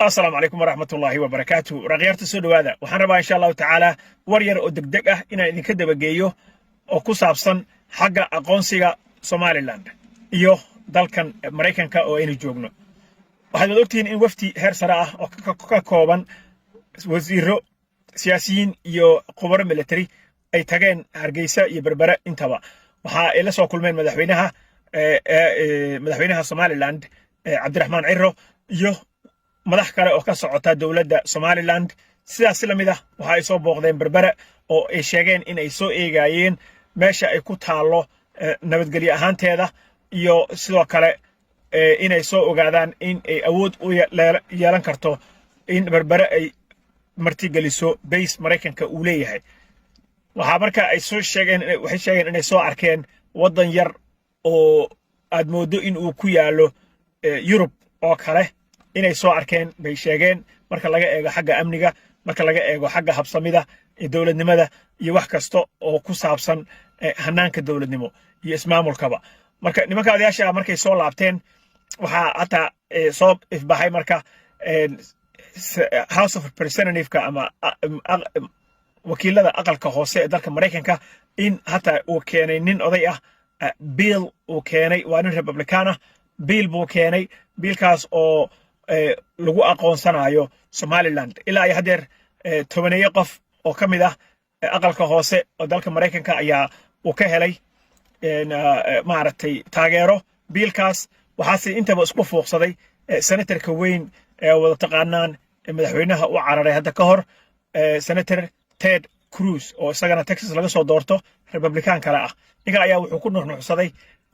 السلام عليكم ورحمة الله وبركاته رغيرت سودو هذا وحنا إن شاء الله تعالى ورير ودقدقة إن إذا كده بجيو أو كسابسن حاجة أقونسية سومالي لاند إيوه دالكن مريكان كا أو إني جوجنا وهذا دكتين إن وفتي هير سراء أو كوبان وزيرو سياسيين يو قبر ميلتري أي تجين هرجيسة يبربرة انتبه وها إلا سو كل من مدحوينها سومالي لاند عبد الرحمن عيرو يو madax kale oo ka socota dawladda Somaliland sidaas la mid ah waxa ay soo booqdeen berbera oo ay sheegeen in ay soo eegayeen meesha ay ku taalo nabadgelyo ahaanteeda iyo sidoo kale in ay soo ogaadaan in ay awood u yeelan karto in berbera ay martigeliso base Mareykanka uu leeyahay waxa marka ay soo sheegeen waxay sheegeen in ay soo arkeen wadan yar oo aad moodo in uu ku yaalo Europe oo kale inay soo arkeen bay sheegeen marka laga eego xagga amniga marka laga eego xagga habsamida ee dawladnimada iyo wax kasto oo ku saabsan hanaanka dawladnimo iyo ismaamulkaba marka nimanka odayaasha markay soo laabteen waxa hata soo ifbaxay marka House of Representative ama wakiilada aqalka hoose ee dalka Mareykanka in hata uu keenay nin oday ah bill uu keenay waa nin Republican ah bill buu keenay billkaas oo lagu aqoonsanayo Somaliland ilaa ay hadeer 10 qof oo kamid ah aqalka hoose oo dalka Mareykanka ayaa uu ka helay maaragtay taageero biilkaas waxaase intaba isku fuuqsaday senatorka weyn ee wada taqaanaan madaxweynaha u cararay hadda ka hor senator Ted Cruz oo isagana Texas laga soo doorto Republican kale ah ninka ayaa wuxuu ku nuuxnuuxsaday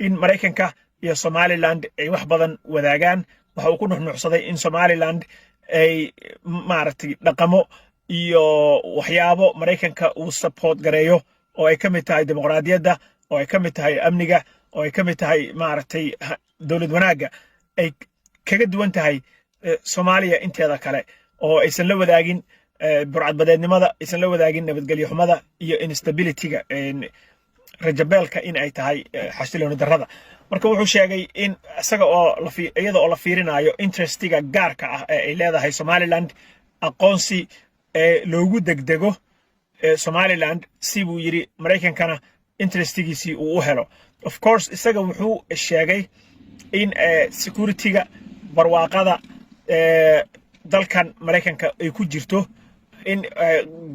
in Mareykanka iyo Somaliland ay wax badan wadaagaan waxa uu ku nuuxnuuxsaday in Somaliland ay maaragtay dhaqamo iyo waxyaabo Mareykanka uu support gareeyo oo ay kamid tahay dimuqraadiyadda oo ay kamid tahay amniga oo ay kamid tahay maaragtay dawlad wanaaga ay kaga duwan tahay Soomaaliya inteeda kale oo aysan la wadaagin burcadbadeednimada aysan la wadaagin nabadgelyo xumada iyo instability-ga rajabeelka in ay tahay xasilooni darrada marka wuxuu sheegay in isaga oo iyada oo la fiirinayo interestiga gaarka ah ee ay leedahay Somaliland aqoonsi loogu degdego Somaliland si buu yiri Mareykankana interestigiisi uu u helo of course isaga wuxuu sheegay in security-ga barwaaqada dalkan Mareykanka ay ku jirto in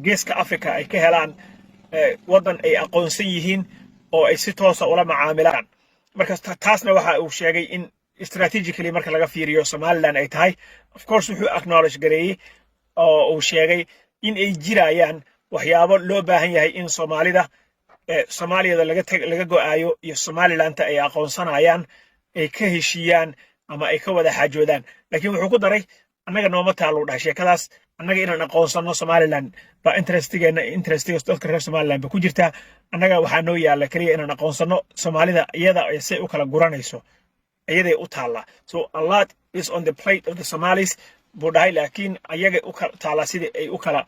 geeska Afrika ay ka helaan wadan ay aqoonsan yihiin oo ay si toos ah ula macaamilaan marka taasna waxa uu sheegay in strategically marka laga fiiriyo Somaliland ay tahay of course wuxuu acknowledge gareeyay oo uu sheegay in ay jirayaan waxyaabo loo baahan yahay in Soomaalida laga go'aayo iyo Somaliland ay aqoonsanayaan ay ka heshiyaan ama ay ka wada xaajoodaan laakiin wuxuu ku daray annaga nooma taalo dhahay sheekadaas annaga inaan aqoonsano Somaliland ba interestiga dadka reer Somaliland ba ku jirta annaga waxa noo yaala kaliya inaan aqoonsano Soomaalida iyada ay si u kala guranayso iyada u taala so a lot is on the plate of the Somalis budhay laakiin ayaga u kala taala sidii ay u kala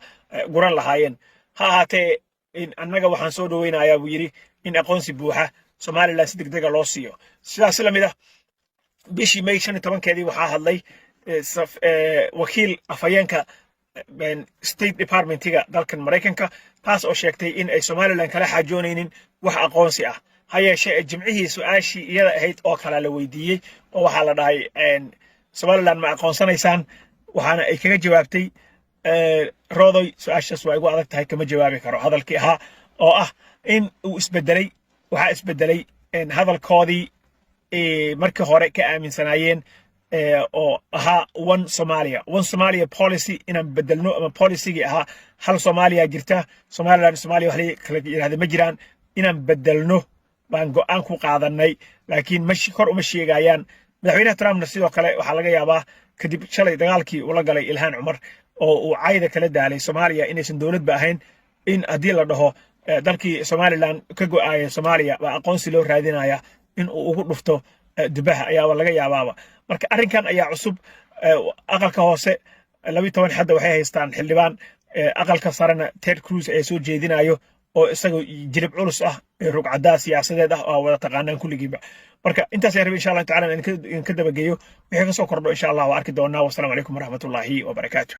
guran lahaayeen ha ahaatee in annaga waxaan soo dhaweynayaa buu yiri in aqoonsi buuxa Somaliland si degdeg ah loo siiyo sidaas la mid ah bishii May 15keedii waxa hadlay wakiil afayeenka State Department-ga dalkan Mareykanka taas oo sheegtay in ay Somaliland kala xaajoonaynin wax aqoonsi ah hayeeshee jimcihii su'aashii iyada ahayd oo kala la weydiiyay oo waxa la dhahay Somaliland ma aqoonsanaysaan waxaana ay kaga jawaabtay roodoy su'aashaas waa igu adag tahay kama jawaabi karo hadalkii ahaa oo ah in uu isbedelay waxa isbedelay hadalkoodii markii hore ka aaminsanaayeen oo ahaa one Somalia policy inaan bedelno ama policy-gii ahaa hal Soomaaliya jirta Somaliland Soomaaliya wax kala yiraahdo ma jiraan inaan bedelno baan go'aan ku qaadanay laakiin kor uma sheegayaan madaxweynaha Trumpna sidoo kale waxa laga yaabaa kadib shalay dagaalkii uu la galay Ilhaan Cumar oo uu cayda kala daalay Soomaaliya inaysan dawladba ahayn in haddii la dhaho dalkii Somaliland ka go'aaya Soomaaliya waa aqoonsi loo raadinaya in uu ugu dhufto dubaha ayaa laga yaabaaba marka arrinkan ayaa cusub aqalka hoose 12 hadda waxay haystaan xildhibaan aqalka sarena Ted Cruz ay soo jeedinayo oo isagu jilib culus ah rugcadaa siyaasadeed ah oo wada taqaanaan kulligiiba marka intaas ayaan rabay insha allah tacaala in ka dabageeyo wixii ka soo kordho insha allah waa arki doonaa wasalaamu calaykum waraxmatullaahi wabarakaatu